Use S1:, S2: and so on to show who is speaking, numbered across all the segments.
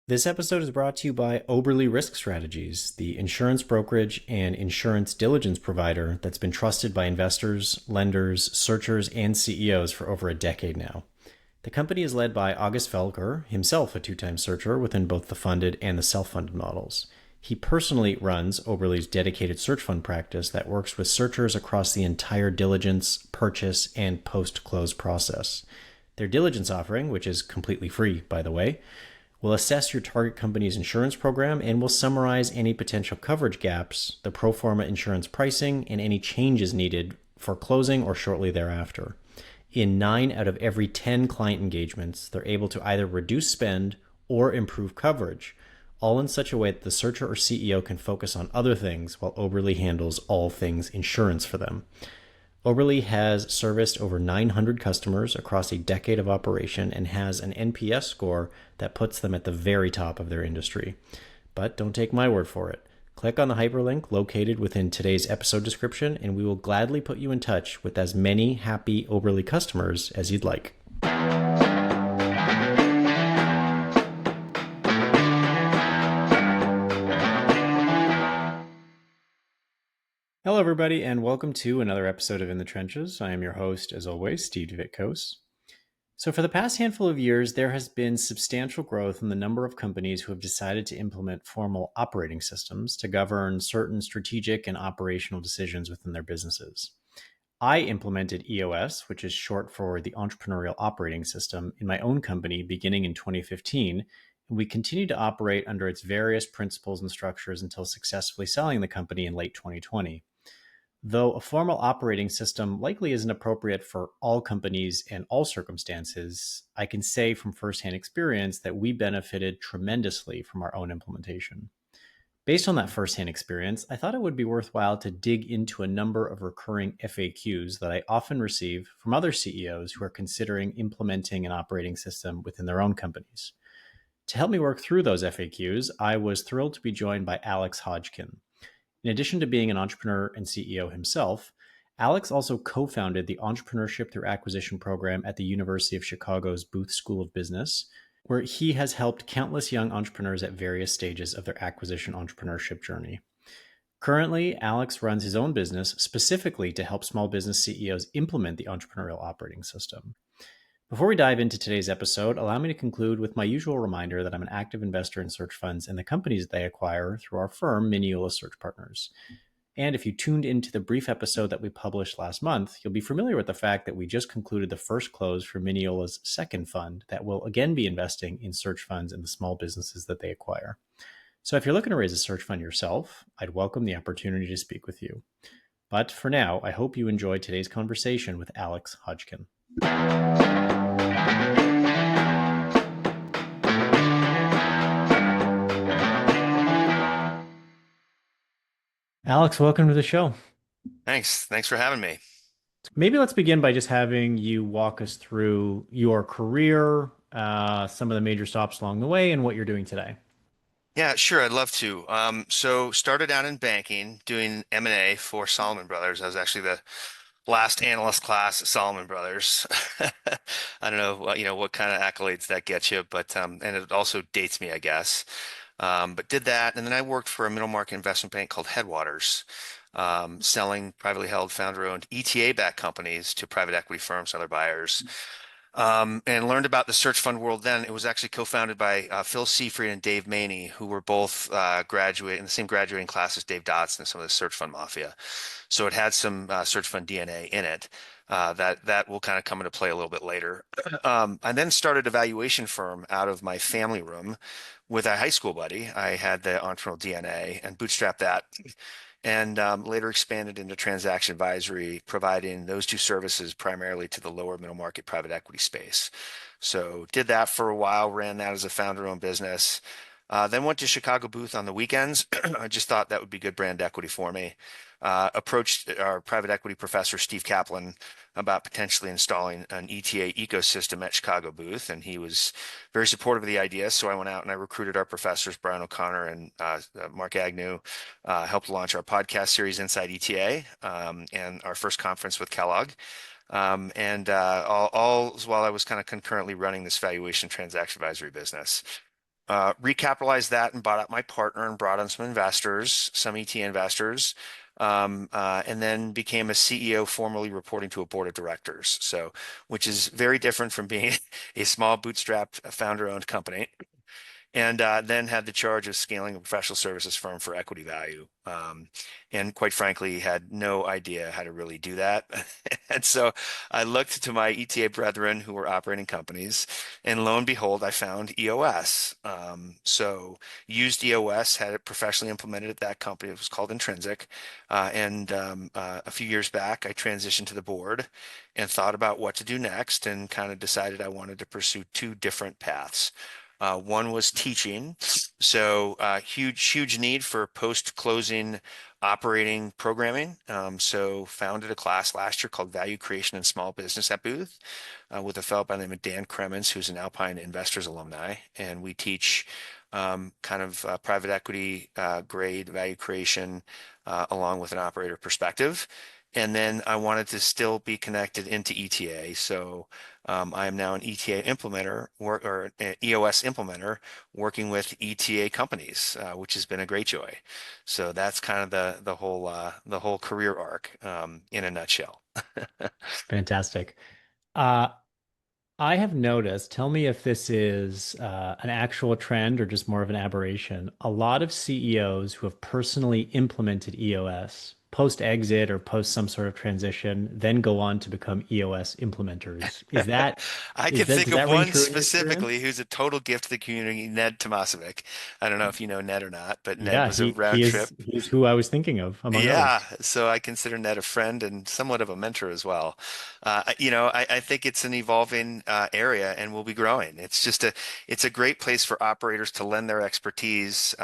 S1: This episode is brought to you by Oberle Risk Strategies, the insurance brokerage and insurance diligence provider that's been trusted by investors, lenders, searchers, and CEOs for over a decade now. The company is led by August Felker, himself a two-time searcher within both the funded and the self-funded models. He personally runs Oberle's dedicated search fund practice that works with searchers across the entire diligence, purchase, and post-close process. Their diligence offering, which is completely free, by the way, will assess your target company's insurance program and will summarize any potential coverage gaps, the pro forma insurance pricing, and any changes needed for closing or shortly thereafter. In 9 out of every 10 client engagements, they're able to either reduce spend or improve coverage, all in such a way that the searcher or CEO can focus on other things while Oberle handles all things insurance for them. Oberle has serviced over 900 customers across a decade of operation and has an NPS score that puts them at the very top of their industry. But don't take my word for it. Click on the hyperlink located within today's episode description, and we will gladly put you in touch with as many happy Oberle customers as you'd like. Hello, everybody, and welcome to another episode of In the Trenches. I am your host, as always, Steve Vitkos. So for the past handful of years, there has been substantial growth in the number of companies who have decided to implement formal operating systems to govern certain strategic and operational decisions within their businesses. I implemented EOS, which is short for the Entrepreneurial Operating System, in my own company beginning in 2015, and we continued to operate under its various principles and structures until successfully selling the company in late 2020. Though a formal operating system likely isn't appropriate for all companies and all circumstances, I can say from firsthand experience that we benefited tremendously from our own implementation. Based on that firsthand experience, I thought it would be worthwhile to dig into a number of recurring FAQs that I often receive from other CEOs who are considering implementing an operating system within their own companies. To help me work through those FAQs, I was thrilled to be joined by Alex Hodgkin. In addition to being an entrepreneur and CEO himself, Alex also co-founded the Entrepreneurship Through Acquisition program at the University of Chicago's Booth School of Business, where he has helped countless young entrepreneurs at various stages of their acquisition entrepreneurship journey. Currently, Alex runs his own business specifically to help small business CEOs implement the entrepreneurial operating system. Before we dive into today's episode, allow me to conclude with my usual reminder that I'm an active investor in search funds and the companies they acquire through our firm, Mineola Search Partners. And if you tuned into the brief episode that we published last month, you'll be familiar with the fact that we just concluded the first close for Mineola's second fund that will again be investing in search funds and the small businesses that they acquire. So if you're looking to raise a search fund yourself, I'd welcome the opportunity to speak with you. But for now, I hope you enjoyed today's conversation with Alex Hodgkin. Alex, welcome to the show.
S2: Thanks. Thanks for having me.
S1: Maybe let's begin by just having you walk us through your career, some of the major stops along the way, and what you're doing today.
S2: Yeah, sure. I'd love to. So started out in banking doing M&A for Salomon Brothers. I was actually the last analyst class at Salomon Brothers. I don't know what kind of accolades that gets you, but and it also dates me, I guess. But did that, and then I worked for a middle market investment bank called Headwaters, selling privately held founder-owned ETA-backed companies to private equity firms and other buyers. And learned about the search fund world then. It was actually co-founded by Phil Seifried and Dave Maney, who were both graduate in the same graduating class as Dave Dotson and some of the search fund mafia. So it had some search fund DNA in it. That will kind of come into play a little bit later. I then started a valuation firm out of my family room with a high school buddy. I had the entrepreneurial DNA and bootstrapped that and later expanded into transaction advisory, providing those two services primarily to the lower middle market private equity space. So did that for a while, ran that as a founder-owned business. Then went to Chicago Booth on the weekends. I just thought that would be good brand equity for me. Approached our private equity professor, Steve Kaplan, about potentially installing an ETA ecosystem at Chicago Booth, and he was very supportive of the idea. So I went out and I recruited our professors, Brian O'Connor and Mark Agnew, helped launch our podcast series Inside ETA, and our first conference with Kellogg. All while I was kind of concurrently running this valuation transaction advisory business. recapitalized that and bought out my partner and brought on some investors, some ETA investors, and then became a CEO, formally reporting to a board of directors. So, which is very different from being a small bootstrapped founder-owned company. And then had the charge of scaling a professional services firm for equity value. And quite frankly, had no idea how to really do that. And so I looked to my ETA brethren who were operating companies, and lo and behold, I found EOS. So used EOS, had it professionally implemented at that company. It was called Intrinsic. And a few years back, I transitioned to the board and thought about what to do next and kind of decided I wanted to pursue two different paths. One was teaching. So huge need for post-closing operating programming. So founded a class last year called Value Creation in Small Business at Booth with a fellow by the name of Dan Kremens, who's an Alpine Investors alumni. And we teach kind of private equity grade value creation along with an operator perspective. And then I wanted to still be connected into ETA. So I am now an ETA implementer or an EOS implementer working with ETA companies, which has been a great joy. So that's kind of the whole career arc in a nutshell.
S1: Fantastic. Uh, I have noticed, tell me if this is an actual trend or just more of an aberration. A lot of CEOs who have personally implemented EOS post-exit or post some sort of transition then go on to become EOS implementers.
S2: I can think
S1: Does
S2: of
S1: that ring
S2: one
S1: true in your experience?
S2: specifically who's a total gift to the community, Ned Tomasovic. I don't know if you know Ned or not, but Ned
S1: Yeah,
S2: was a round trip.
S1: he's who I was thinking of, among
S2: Yeah,
S1: others.
S2: so I consider Ned a friend and somewhat of a mentor as well. I think it's an evolving area and will be growing. It's a great place for operators to lend their expertise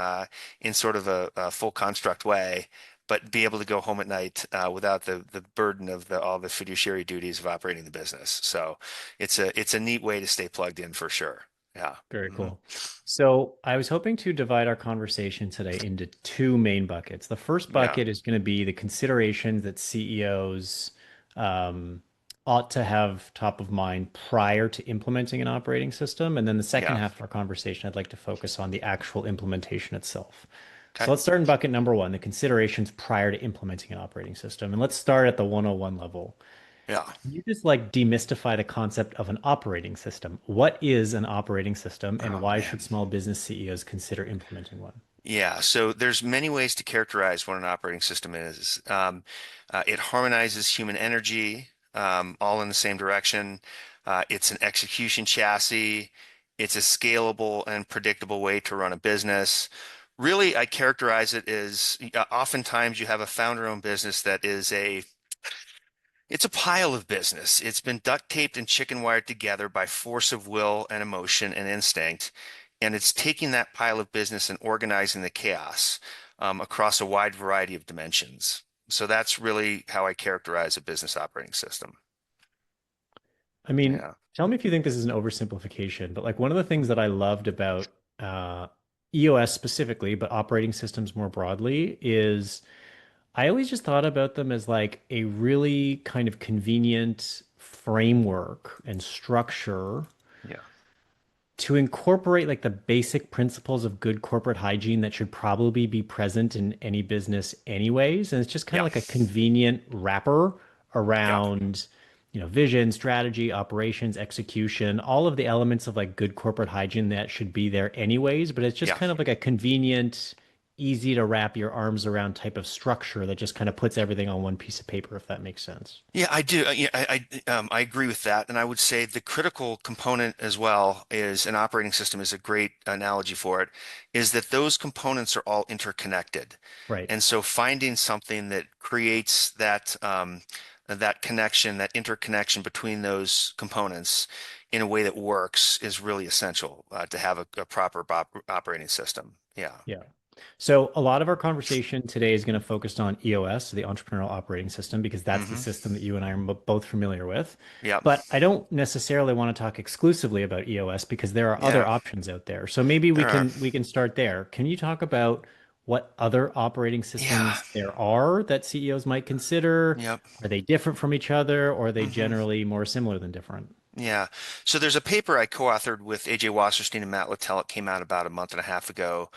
S2: in sort of a full construct way, but be able to go home at night without the burden of all the fiduciary duties of operating the business. So it's a neat way to stay plugged in for sure. Yeah.
S1: Very
S2: Hmm.
S1: cool. So I was hoping to divide our conversation today into two main buckets. The first
S2: Yeah.
S1: bucket is going to be the considerations that CEOs um, ought to have top of mind prior to implementing an operating system. And then the second
S2: Yeah.
S1: half of our conversation, I'd like to focus on the actual implementation itself. So
S2: Okay.
S1: let's start in bucket number one, the considerations prior to implementing an operating system. And let's start at the 101 level.
S2: Yeah.
S1: Can you just like demystify the concept of an operating system? What is an operating system and
S2: Oh
S1: why
S2: man.
S1: should small business CEOs consider implementing one?
S2: Yeah, so there's many ways to characterize what an operating system is. It harmonizes human energy, all in the same direction. It's an execution chassis. It's a scalable and predictable way to run a business. Really, I characterize it as oftentimes you have a founder-owned business that it's a pile of business. It's been duct taped and chicken wired together by force of will and emotion and instinct. And it's taking that pile of business and organizing the chaos across a wide variety of dimensions. So that's really how I characterize a business operating system.
S1: I mean,
S2: Yeah.
S1: tell me if you think this is an oversimplification, but like one of the things that I loved about uh, EOS specifically, but operating systems more broadly, is I always just thought about them as like a really kind of convenient framework and structure
S2: Yeah.
S1: to incorporate like the basic principles of good corporate hygiene that should probably be present in any business anyways. And it's just kind of
S2: Yeah.
S1: like a convenient wrapper
S2: Yeah.
S1: around, vision, strategy, operations, execution, all of the elements of like good corporate hygiene that should be there anyways. But it's just
S2: Yeah.
S1: kind of like a convenient, easy to wrap your arms around type of structure that just kind of puts everything on one piece of paper, if that makes sense.
S2: Yeah, I do. Yeah, I agree with that, and I would say the critical component as well is an operating system is a great analogy for it, is that those components are all interconnected,
S1: Right.
S2: and so finding something that creates that connection, that interconnection between those components in a way that works is really essential to have a proper operating system. Yeah.
S1: Yeah. So a lot of our conversation today is going to focus on EOS, the Entrepreneurial Operating System, because that's the
S2: Hmm.
S1: system that you and I are both familiar with.
S2: Yep.
S1: But I don't necessarily want to talk exclusively about EOS because there are other
S2: Yeah.
S1: options out there. So maybe we
S2: There are.
S1: can start there. Can you talk about what other operating
S2: Yeah.
S1: systems there are that CEOs might consider?
S2: Yep.
S1: Are they different from each other, or are they
S2: Hmm.
S1: generally more similar than different?
S2: Yeah. So there's a paper I co-authored with AJ Wasserstein and Matt Littell. It came out about a month and a half ago.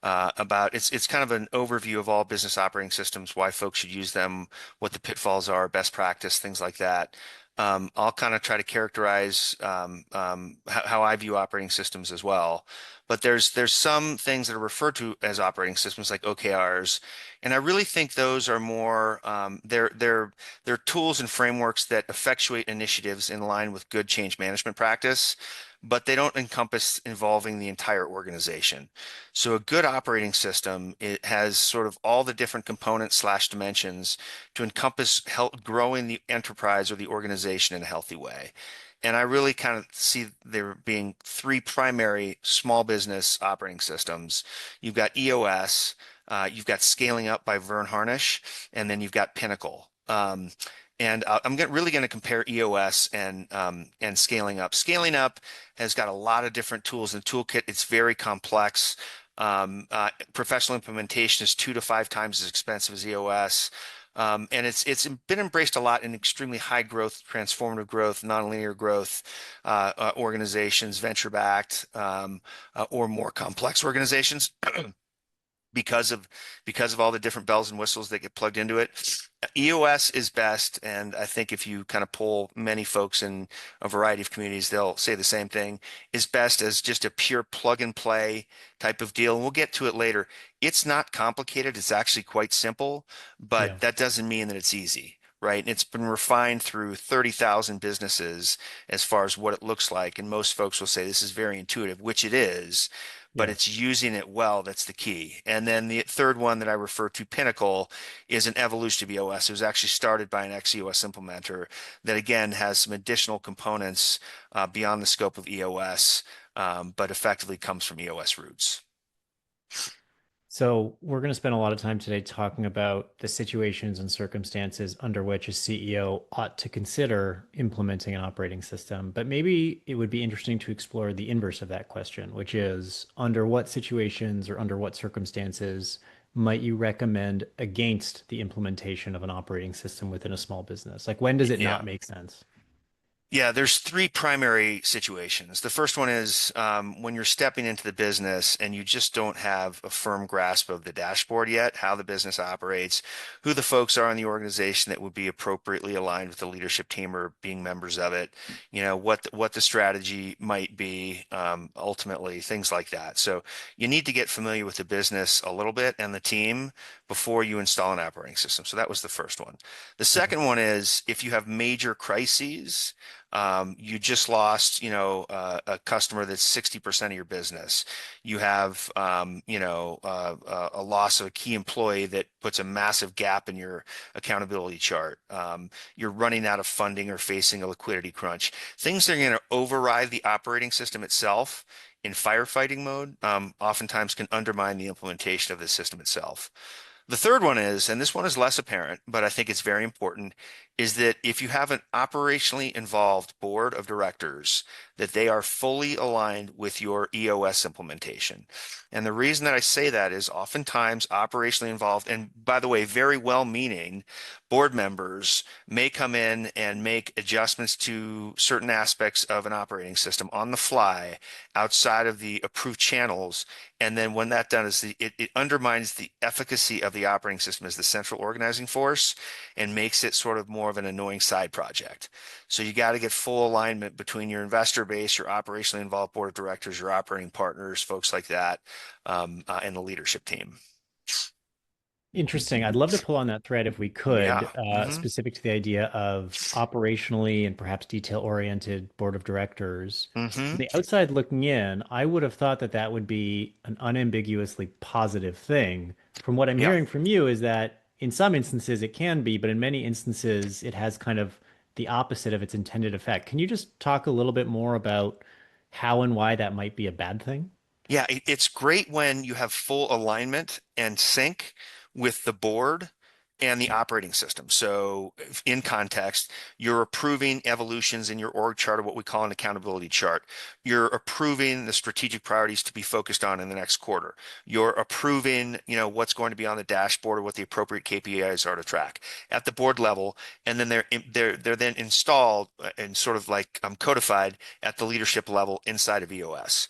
S2: About it's kind of an overview of all business operating systems, why folks should use them, what the pitfalls are, best practice, things like that. I'll kind of try to characterize how I view operating systems as well. But there's some things that are referred to as operating systems like OKRs, and I really think those are more they're tools and frameworks that effectuate initiatives in line with good change management practice, but they don't encompass involving the entire organization. So a good operating system, it has sort of all the different components slash dimensions to encompass help growing the enterprise or the organization in a healthy way. And I really kind of see there being three primary small business operating systems. You've got EOS, you've got Scaling Up by Vern Harnish, and then you've got Pinnacle. Really going to compare EOS and Scaling Up. Scaling Up has got a lot of different tools in the toolkit. It's very complex. Professional implementation is 2 to 5 times as expensive as EOS. And it's been embraced a lot in extremely high growth, transformative growth, nonlinear growth organizations, venture-backed, or more complex organizations because of all the different bells and whistles that get plugged into it. EOS is best, and I think if you kind of poll many folks in a variety of communities, they'll say the same thing, is best as just a pure plug and play type of deal. And we'll get to it later. It's not complicated. It's actually quite simple, but
S1: Yeah.
S2: that doesn't mean that it's easy, right? And it's been refined through 30,000 businesses as far as what it looks like. And most folks will say this is very intuitive, which it is, but
S1: Yeah.
S2: it's using it well that's the key. And then the third one that I refer to, Pinnacle, is an evolution of EOS. It was actually started by an ex-EOS implementer that again has some additional components beyond the scope of EOS, but effectively comes from EOS roots.
S1: So, we're going to spend a lot of time today talking about the situations and circumstances under which a CEO ought to consider implementing an operating system. But maybe it would be interesting to explore the inverse of that question, which is under what situations or under what circumstances might you recommend against the implementation of an operating system within a small business? Like, when does it not
S2: Yeah.
S1: make sense?
S2: Yeah, there's three primary situations. The first one is when you're stepping into the business and you just don't have a firm grasp of the dashboard yet, how the business operates, who the folks are in the organization that would be appropriately aligned with the leadership team or being members of it, what the strategy might be, ultimately, things like that. So you need to get familiar with the business a little bit and the team before you install an operating system. So that was the first one. The
S1: Okay.
S2: second one is if you have major crises. You just lost, a customer that's 60% of your business. You have, a loss of a key employee that puts a massive gap in your accountability chart. You're running out of funding or facing a liquidity crunch. Things that are going to override the operating system itself in firefighting mode, oftentimes can undermine the implementation of the system itself. The third one is, and this one is less apparent, but I think it's very important, is that if you have an operationally involved board of directors, that they are fully aligned with your EOS implementation. And the reason that I say that is oftentimes operationally involved, and by the way, very well-meaning board members may come in and make adjustments to certain aspects of an operating system on the fly outside of the approved channels. And then when that done is it undermines the efficacy of the operating system as the central organizing force and makes it sort of more of an annoying side project. So you got to get full alignment between your investor base, your operationally involved board of directors, your operating partners, folks like that, and the leadership team.
S1: Interesting. I'd love to pull on that thread if we could,
S2: Yeah. Hmm.
S1: specific to the idea of operationally and perhaps detail-oriented board of directors. From
S2: Hmm.
S1: the outside looking in, I would have thought that that would be an unambiguously positive thing. From what I'm
S2: Yeah.
S1: hearing from you is that in some instances it can be, but in many instances it has kind of the opposite of its intended effect. Can you just talk a little bit more about how and why that might be a bad thing?
S2: Yeah, it's great when you have full alignment and sync with the board and the operating system. So, in context, you're approving evolutions in your org chart, or what we call an accountability chart. You're approving the strategic priorities to be focused on in the next quarter. You're approving, what's going to be on the dashboard or what the appropriate KPIs are to track at the board level, and then they're then installed and sort of like codified at the leadership level inside of EOS.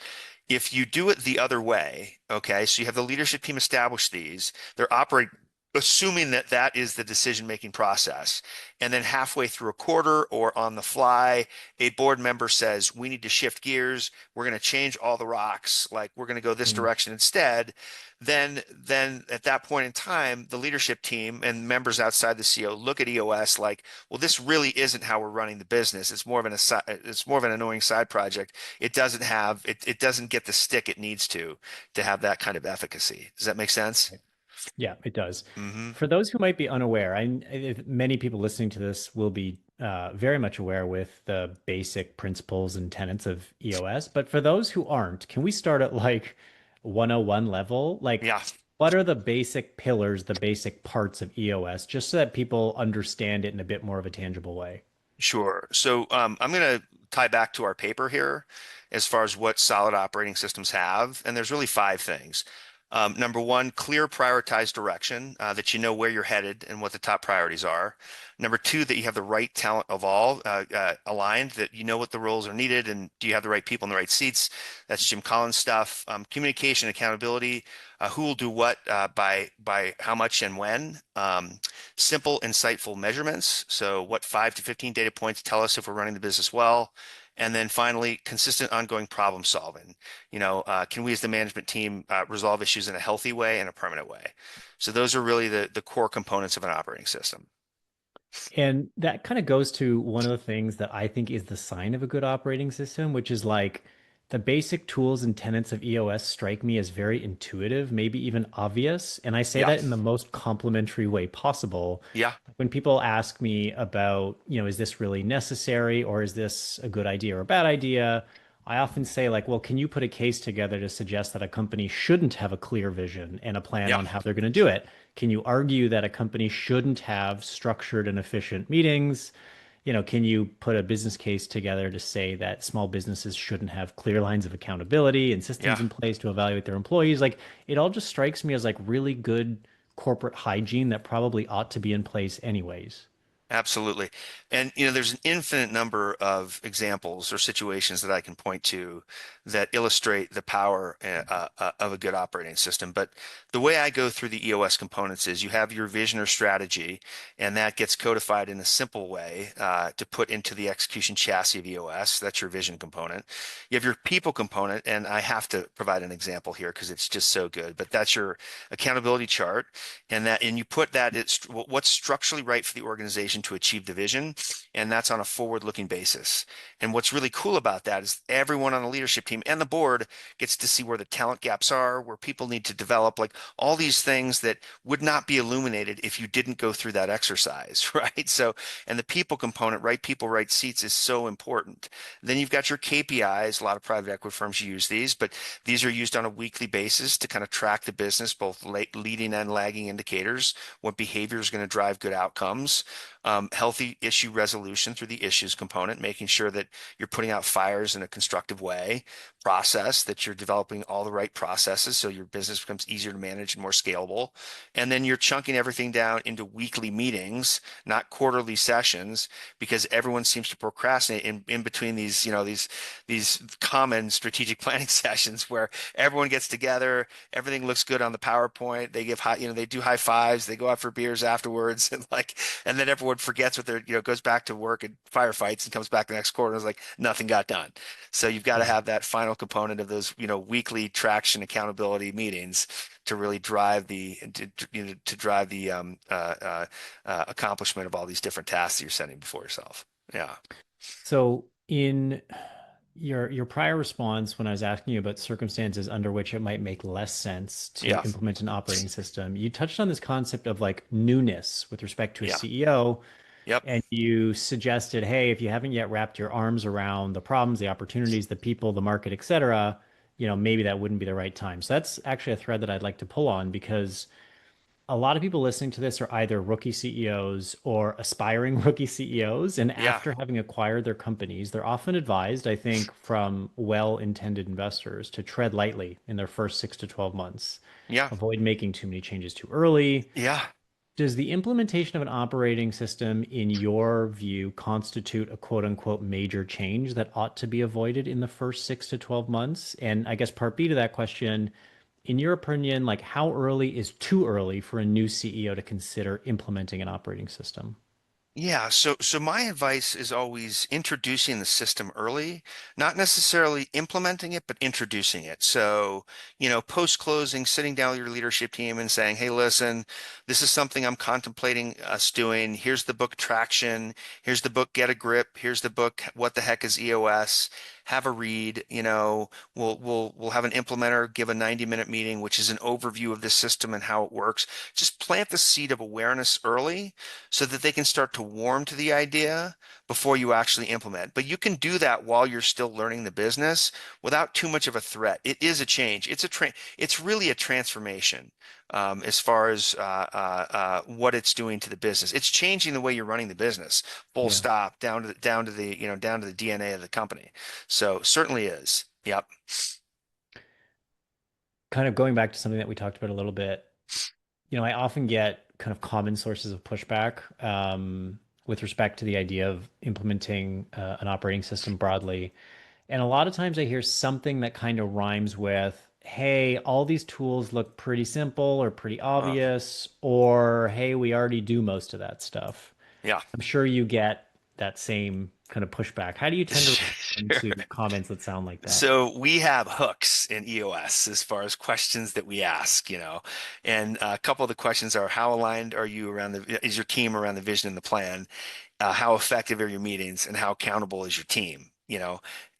S2: If you do it the other way, okay, so you have the leadership team establish these, they're operating assuming that that is the decision-making process. And then halfway through a quarter or on the fly, a board member says, we need to shift gears. We're going to change all the rocks. Like we're going to go this
S1: Mm.
S2: direction instead. Then at that point in time, the leadership team and members outside the CO look at EOS like, well, this really isn't how we're running the business. It's more of an annoying side project. It doesn't get the stick it needs to have that kind of efficacy. Does that make sense?
S1: Yeah, it does.
S2: Hmm.
S1: For those who might be unaware, many people listening to this will be very much aware with the basic principles and tenets of EOS. But for those who aren't, can we start at like 101 level? Like,
S2: Yeah.
S1: what are the basic pillars, the basic parts of EOS, just so that people understand it in a bit more of a tangible way?
S2: Sure. So I'm going to tie back to our paper here as far as what solid operating systems have. And there's really five things. Number one, clear prioritized direction, that you know where you're headed and what the top priorities are. Number two, that you have the right talent aligned, that you know what the roles are needed and do you have the right people in the right seats. That's Jim Collins stuff. Communication, accountability, who will do what, by how much and when. Simple, insightful measurements. So what 5 to 15 data points tell us if we're running the business well. And then finally, consistent ongoing problem solving. Can we as the management team resolve issues in a healthy way and a permanent way? So those are really the core components of an operating system.
S1: And that kind of goes to one of the things that I think is the sign of a good operating system, which is like the basic tools and tenets of EOS strike me as very intuitive, maybe even obvious. And I say
S2: Yeah.
S1: that in the most complimentary way possible.
S2: Yeah.
S1: When people ask me about, is this really necessary or is this a good idea or a bad idea? I often say, like, well, can you put a case together to suggest that a company shouldn't have a clear vision and a plan
S2: Yeah.
S1: on how they're going to do it? Can you argue that a company shouldn't have structured and efficient meetings? Can you put a business case together to say that small businesses shouldn't have clear lines of accountability and systems
S2: Yeah.
S1: in place to evaluate their employees? Like, it all just strikes me as like really good corporate hygiene that probably ought to be in place anyways.
S2: Absolutely. And there's an infinite number of examples or situations that I can point to that illustrate the power of a good operating system. But the way I go through the EOS components is you have your vision or strategy, and that gets codified in a simple way to put into the execution chassis of EOS. That's your vision component. You have your people component, and I have to provide an example here because it's just so good. But that's your accountability chart, and you put that it's what's structurally right for the organization to achieve the vision, and that's on a forward-looking basis. And what's really cool about that is everyone on the leadership team and the board gets to see where the talent gaps are, where people need to develop, like all these things that would not be illuminated if you didn't go through that exercise, right? So, and the people component, right people, right seats is so important. Then you've got your KPIs. A lot of private equity firms use these, but these are used on a weekly basis to kind of track the business, both leading and lagging indicators, what behavior is going to drive good outcomes. Healthy issue resolution through the issues component, making sure that you're putting out fires in a constructive way, process that you're developing all the right processes so your business becomes easier to manage and more scalable. And then you're chunking everything down into weekly meetings, not quarterly sessions, because everyone seems to procrastinate in between these common strategic planning sessions where everyone gets together, everything looks good on the PowerPoint, they give they do high fives, they go out for beers afterwards, and then everyone forgets what they're, goes back to work and firefights and comes back the next quarter and is like, nothing got done. So you've got to
S1: Yeah.
S2: have that final component of those, weekly traction accountability meetings to really drive the accomplishment of all these different tasks that you're setting before yourself. Yeah.
S1: So in your prior response, when I was asking you about circumstances under which it might make less sense to
S2: Yeah.
S1: implement an operating system, you touched on this concept of like newness with respect to a
S2: Yeah.
S1: CEO,
S2: Yep.
S1: and you suggested, hey, if you haven't yet wrapped your arms around the problems, the opportunities, the people, the market, et cetera, maybe that wouldn't be the right time. So that's actually a thread that I'd like to pull on because a lot of people listening to this are either rookie CEOs or aspiring rookie CEOs. And
S2: Yeah,
S1: after having acquired their companies, they're often advised, I think, from well-intended investors to tread lightly in their first 6 to 12 months.
S2: yeah,
S1: Avoid making too many changes too early.
S2: yeah.
S1: Does the implementation of an operating system, in your view, constitute a quote unquote major change that ought to be avoided in the first 6 to 12 months? And I guess part B to that question, in your opinion, like how early is too early for a new CEO to consider implementing an operating system?
S2: Yeah, so my advice is always introducing the system early, not necessarily implementing it, but introducing it. So, post closing, sitting down with your leadership team and saying, "Hey, listen, this is something I'm contemplating us doing. Here's the book Traction. Here's the book Get a Grip. Here's the book What the Heck is EOS? Have a read. We'll have an implementer give a 90-minute meeting, which is an overview of the system and how it works. Just plant the seed of awareness early so that they can start to warm to the idea before you actually implement. But you can do that while you're still learning the business without too much of a threat. It is a change. It's really a transformation as far as what it's doing to the business. It's changing the way you're running the business, full
S1: Yeah.
S2: stop, down to the DNA of the company. So certainly is. Yep.
S1: Kind of going back to something that we talked about a little bit, I often get kind of common sources of pushback with respect to the idea of implementing an operating system broadly. And a lot of times I hear something that kind of rhymes with, hey, all these tools look pretty simple or pretty
S2: Uh,
S1: obvious, or hey, we already do most of that stuff.
S2: yeah.
S1: I'm sure you get that same kind of pushback. How do you tend to respond
S2: Sure.
S1: to comments that sound like that?
S2: So we have hooks in EOS as far as questions that we ask, and a couple of the questions are how aligned are you is your team around the vision and the plan? How effective are your meetings and how accountable is your team?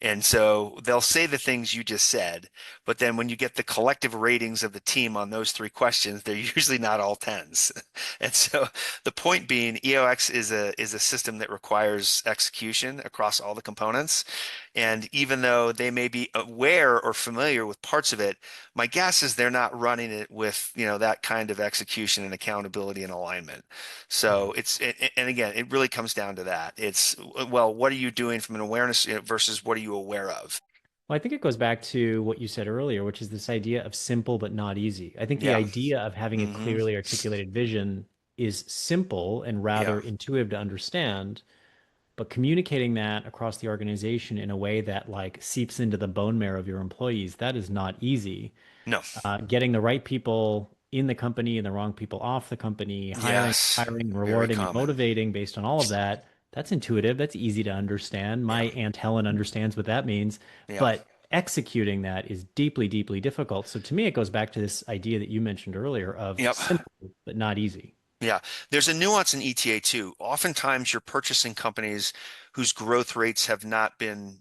S2: And so they'll say the things you just said, but then when you get the collective ratings of the team on those three questions, they're usually not all tens. And so the point being, EOX is a system that requires execution across all the components. And even though they may be aware or familiar with parts of it, my guess is they're not running it with, that kind of execution and accountability and alignment.
S1: Yeah.
S2: So and again, it really comes down to that. It's, well, what are you doing from an awareness versus what are you aware of?
S1: Well, I think it goes back to what you said earlier, which is this idea of simple but not easy. I think the
S2: Yeah.
S1: idea of having a
S2: Hmm.
S1: clearly articulated vision is simple and rather
S2: Yeah.
S1: intuitive to understand, but communicating that across the organization in a way that like seeps into the bone marrow of your employees, that is not easy.
S2: No.
S1: Getting the right people in the company and the wrong people off the company, hiring,
S2: Yes.
S1: firing,
S2: Very
S1: rewarding, and
S2: common.
S1: motivating based on all of that, that's intuitive. That's easy to understand. My
S2: Yeah.
S1: Aunt Helen understands what that means,
S2: Yeah.
S1: but executing that is deeply, deeply difficult. So to me, it goes back to this idea that you mentioned earlier of
S2: Yep.
S1: simple, but not easy.
S2: Yeah, there's a nuance in ETA too. Oftentimes, you're purchasing companies whose growth rates have not been,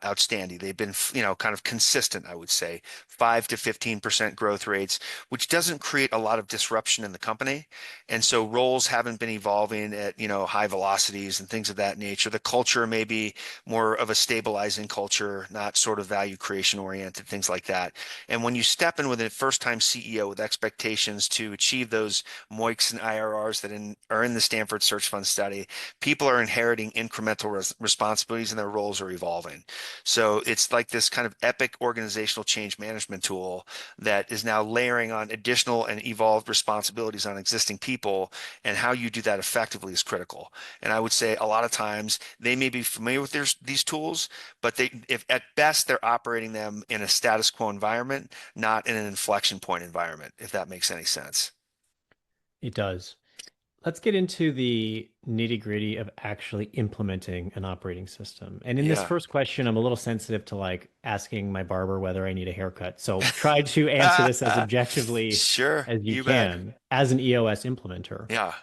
S2: outstanding. They've been, kind of consistent, I would say, 5 to 15% growth rates, which doesn't create a lot of disruption in the company. And so roles haven't been evolving at, high velocities and things of that nature. The culture may be more of a stabilizing culture, not sort of value creation oriented, things like that. And when you step in with a first-time CEO with expectations to achieve those MOICs and IRRs are in the Stanford Search Fund study, people are inheriting incremental responsibilities and their roles are evolving. So it's like this kind of epic organizational change management tool that is now layering on additional and evolved responsibilities on existing people, and how you do that effectively is critical. And I would say a lot of times they may be familiar with these tools, but if at best they're operating them in a status quo environment, not in an inflection point environment, if that makes any sense.
S1: It does. Let's get into the nitty-gritty of actually implementing an operating system. And in this
S2: Yeah.
S1: first question, I'm a little sensitive to like asking my barber whether I need a haircut. So try to answer this as
S2: Ah,
S1: objectively
S2: sure,
S1: as you
S2: you bet.
S1: can as an EOS implementer.
S2: Yeah.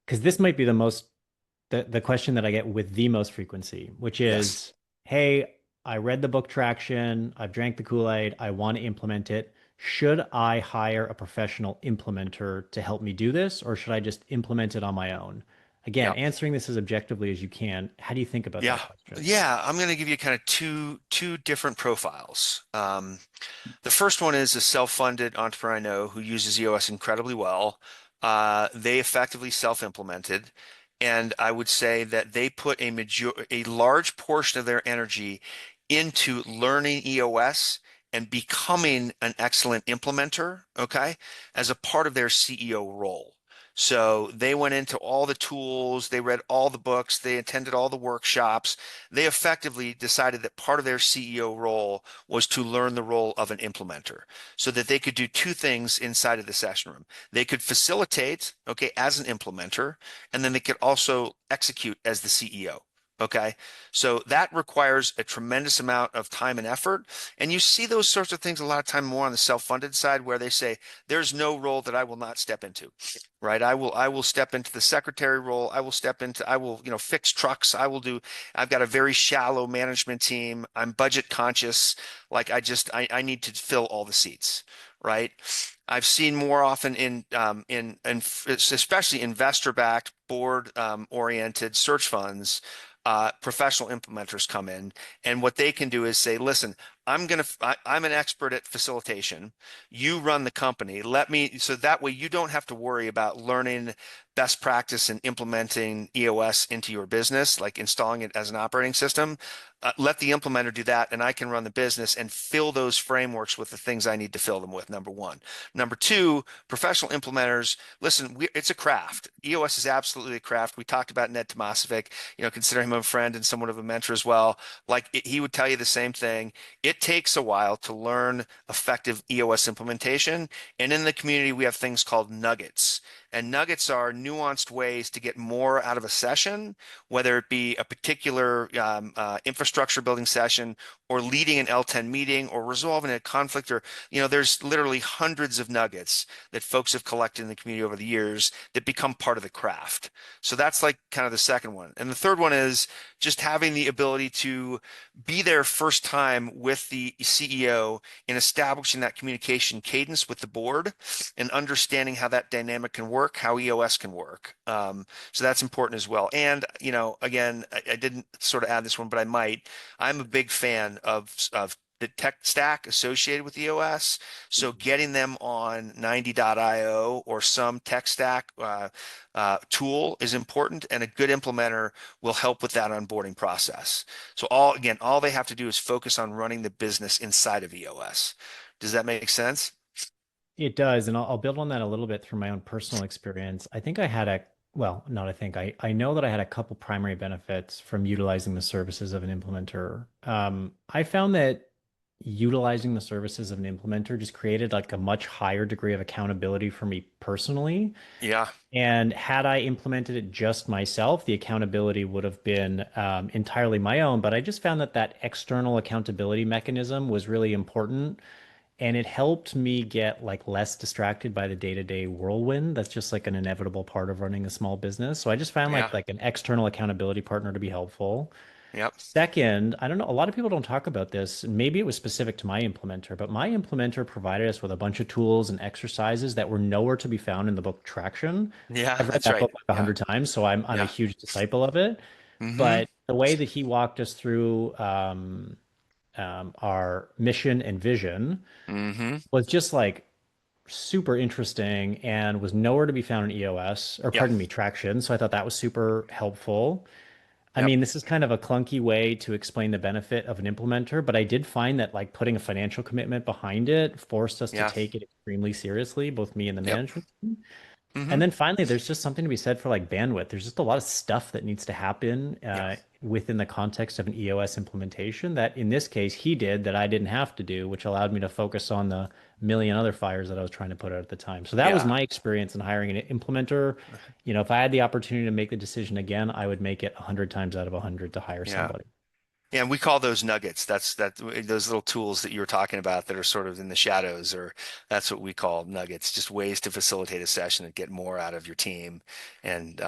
S1: Because this might be the question that I get with the most frequency, which
S2: Yes.
S1: is, hey, I read the book Traction, I've drank the Kool-Aid, I want to implement it. Should I hire a professional implementer to help me do this, or should I just implement it on my own? Again,
S2: Yeah.
S1: answering this as objectively as you can, how do you think about
S2: Yeah.
S1: that question?
S2: Yeah. I'm going to give you kind of two different profiles. The first one is a self-funded entrepreneur I know who uses EOS incredibly well. They effectively self-implemented, and I would say that they put a large portion of their energy into learning EOS and becoming an excellent implementer, okay, as a part of their CEO role. So they went into all the tools, they read all the books, they attended all the workshops. They effectively decided that part of their CEO role was to learn the role of an implementer so that they could do two things inside of the session room. They could facilitate, okay, as an implementer, and then they could also execute as the CEO. Okay. So that requires a tremendous amount of time and effort. And you see those sorts of things a lot of time more on the self-funded side where they say, there's no role that I will not step into, right? I will step into the secretary role. I will, fix trucks. I've got a very shallow management team. I'm budget conscious. Like I need to fill all the seats, right? I've seen more often in especially investor-backed, board oriented search funds, professional implementers come in, and what they can do is say, "Listen, I'm an expert at facilitation. You run the company. Let me so that way you don't have to worry about learning best practice and implementing EOS into your business, like installing it as an operating system. Let the implementer do that, and I can run the business and fill those frameworks with the things I need to fill them with, number one. Number two, professional implementers, listen, it's a craft. EOS is absolutely a craft. We talked about Ned Tomasovic, consider him a friend and somewhat of a mentor as well. He would tell you the same thing. It takes a while to learn effective EOS implementation. And in the community, we have things called nuggets. And nuggets are nuanced ways to get more out of a session, whether it be a particular infrastructure building session or leading an L10 meeting or resolving a conflict or, there's literally hundreds of nuggets that folks have collected in the community over the years that become part of the craft. So that's like kind of the second one. And the third one is just having the ability to be there first time with the CEO in establishing that communication cadence with the board and understanding how that dynamic can work, how EOS can work. So that's important as well. And, again, I didn't sort of add this one, but I might. I'm a big fan of the tech stack associated with EOS. So getting them on 90.io or some tech stack tool is important, and a good implementer will help with that onboarding process. So all they have to do is focus on running the business inside of EOS. Does that make sense?
S1: It does, and I'll build on that a little bit through my own personal experience. I think I had a, well, not I think, I know that I had a couple primary benefits from utilizing the services of an implementer. I found that utilizing the services of an implementer just created like a much higher degree of accountability for me personally.
S2: Yeah,
S1: And had I implemented it just myself, the accountability would have been entirely my own. But I just found that that external accountability mechanism was really important, and it helped me get like less distracted by the day-to-day whirlwind. That's just like an inevitable part of running a small business. So I just found
S2: yeah,
S1: like an external accountability partner to be helpful.
S2: yep,
S1: Second, I don't know, a lot of people don't talk about this. Maybe it was specific to my implementer, but my implementer provided us with a bunch of tools and exercises that were nowhere to be found in the book Traction.
S2: yeah,
S1: I've read
S2: that's
S1: that
S2: right.
S1: book like a
S2: Yeah,
S1: hundred times, so I'm a
S2: yeah,
S1: huge disciple of it.
S2: mm-hmm,
S1: But the way that he walked us through our mission and vision
S2: mm-hmm,
S1: was just like super interesting and was nowhere to be found in EOS, or
S2: yeah,
S1: pardon me, Traction. So I thought that was super helpful. I
S2: yep,
S1: mean, this is kind of a clunky way to explain the benefit of an implementer, but I did find that like putting a financial commitment behind it forced us to
S2: yeah,
S1: take it extremely seriously, both me and the
S2: yep,
S1: management team. And
S2: mm-hmm,
S1: then finally, there's just something to be said for like bandwidth. There's just a lot of stuff that needs to happen
S2: yeah,
S1: within the context of an EOS implementation that in this case he did that I didn't have to do, which allowed me to focus on the million other fires that I was trying to put out at the time. So that was
S2: yeah,
S1: my experience in hiring an implementer. If I had the opportunity to make the decision again, I would make it 100 times out of 100 to hire
S2: yeah.
S1: somebody.
S2: Yeah, and we call those nuggets. That's those little tools that you were talking about that are sort of in the shadows, or that's what we call nuggets, just ways to facilitate a session and get more out of your team and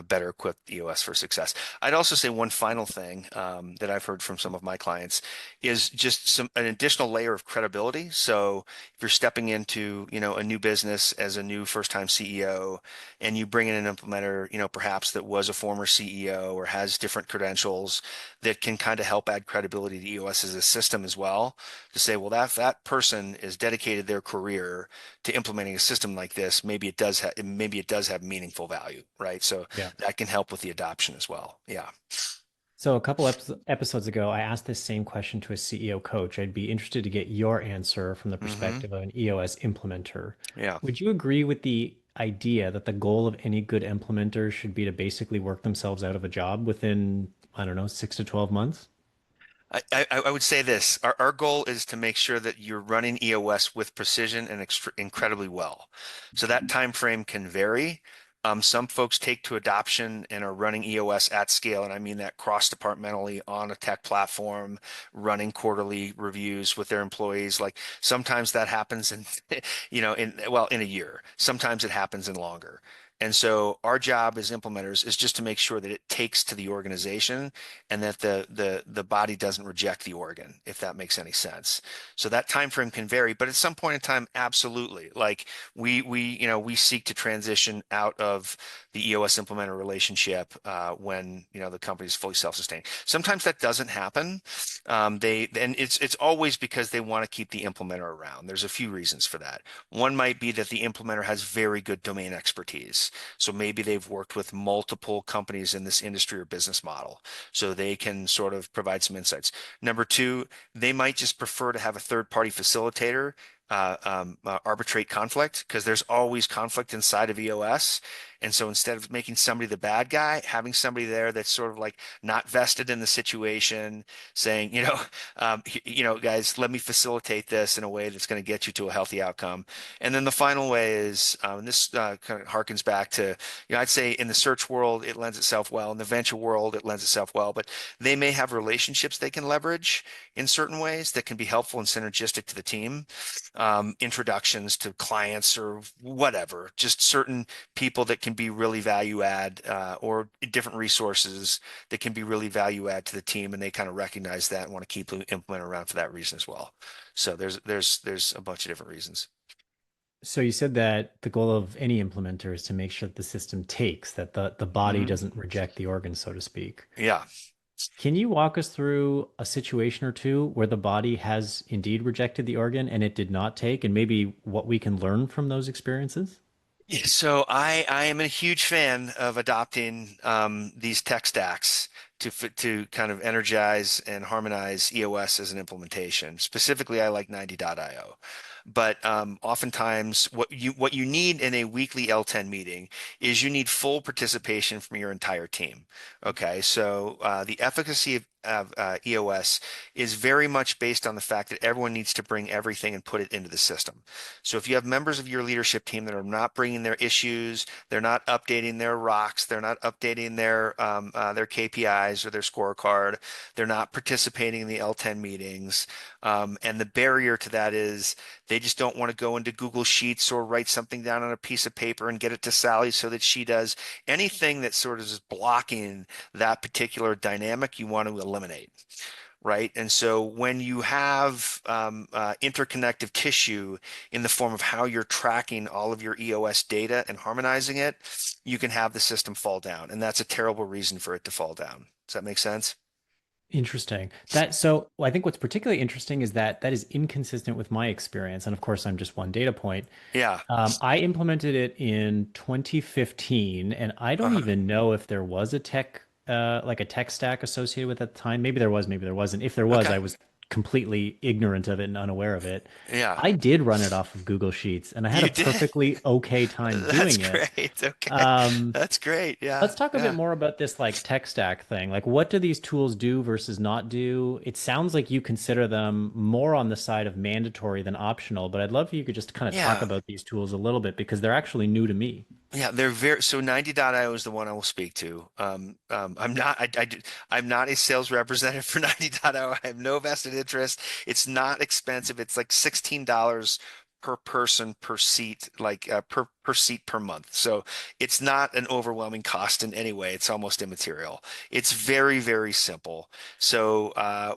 S2: better equip EOS for success. I'd also say one final thing that I've heard from some of my clients is just an additional layer of credibility. So if you're stepping into, a new business as a new first-time CEO and you bring in an implementer, perhaps that was a former CEO or has different credentials that can kind of help add credibility to EOS as a system as well, to say, well, that person is dedicated their career to implementing a system like this. Maybe it does have meaningful value, right? So
S1: Yeah.
S2: that can help with the adoption as well. Yeah.
S1: So a couple episodes ago, I asked this same question to a CEO coach. I'd be interested to get your answer from the
S2: Hmm.
S1: perspective of an EOS implementer.
S2: Yeah.
S1: Would you agree with the idea that the goal of any good implementer should be to basically work themselves out of a job within, I don't know, 6 to 12 months?
S2: I would say this. Our goal is to make sure that you're running EOS with precision and incredibly well. So that time frame can vary. Some folks take to adoption and are running EOS at scale, and I mean that cross-departmentally on a tech platform, running quarterly reviews with their employees. Like sometimes that happens in, in a year. Sometimes it happens in longer. And so our job as implementers is just to make sure that it takes to the organization and that the body doesn't reject the organ, if that makes any sense. So that time frame can vary, but at some point in time, absolutely. Like we seek to transition out of the EOS implementer relationship when the company is fully self-sustained. Sometimes that doesn't happen. And it's always because they want to keep the implementer around. There's a few reasons for that. One might be that the implementer has very good domain expertise. So maybe they've worked with multiple companies in this industry or business model so they can sort of provide some insights. Number two, they might just prefer to have a third party facilitator arbitrate conflict because there's always conflict inside of EOS. And so instead of making somebody the bad guy, having somebody there that's sort of like not vested in the situation, saying, guys, let me facilitate this in a way that's going to get you to a healthy outcome. And then the final way is, and this kind of harkens back to, I'd say in the search world, it lends itself well. In the venture world, it lends itself well, but they may have relationships they can leverage in certain ways that can be helpful and synergistic to the team. Introductions to clients or whatever, just certain people that can be really value add, or different resources that can be really value add to the team, and they kind of recognize that and want to keep the implementer around for that reason as well. So there's a bunch of different reasons.
S1: So you said that the goal of any implementer is to make sure that the system takes, that the body
S2: Hmm.
S1: doesn't reject the organ, so to speak.
S2: Yeah.
S1: Can you walk us through a situation or two where the body has indeed rejected the organ and it did not take, and maybe what we can learn from those experiences?
S2: Yeah, so I am a huge fan of adopting these tech stacks to kind of energize and harmonize EOS as an implementation. Specifically, I like 90.io. But oftentimes, what you need in a weekly L10 meeting is you need full participation from your entire team. Okay, so the efficacy of EOS is very much based on the fact that everyone needs to bring everything and put it into the system. So if you have members of your leadership team that are not bringing their issues, they're not updating their rocks, they're not updating their KPIs or their scorecard, they're not participating in the L10 meetings, and the barrier to that is they just don't want to go into Google Sheets or write something down on a piece of paper and get it to Sally so that she does anything that sort of is blocking that particular dynamic you want to eliminate. Right. And so when you have interconnective tissue in the form of how you're tracking all of your EOS data and harmonizing it, you can have the system fall down. And that's a terrible reason for it to fall down. Does that make sense?
S1: Interesting. I think what's particularly interesting is that that is inconsistent with my experience. And of course, I'm just one data point.
S2: Yeah.
S1: I implemented it in 2015, and I don't
S2: Uh-huh.
S1: even know if there was a like a tech stack associated with it at the time. Maybe there was, maybe there wasn't. If there was,
S2: Okay.
S1: I was completely ignorant of it and unaware of it.
S2: Yeah.
S1: I did run it off of Google Sheets, and I had a
S2: You did.
S1: perfectly okay time
S2: That's
S1: doing it.
S2: great. Okay.
S1: Um,
S2: That's great. Yeah.
S1: let's talk a bit
S2: Yeah.
S1: more about this like tech stack thing. Like, what do these tools do versus not do? It sounds like you consider them more on the side of mandatory than optional, but I'd love if you could just kind of talk
S2: Yeah.
S1: about these tools a little bit because they're actually new to me.
S2: Yeah, they're very so 90.io is the one I will speak to. I'm not I'm not a sales representative for 90.io. I have no vested interest. It's not expensive. It's like $16 per person per seat, like per seat per month. So it's not an overwhelming cost in any way. It's almost immaterial. It's very, very simple. So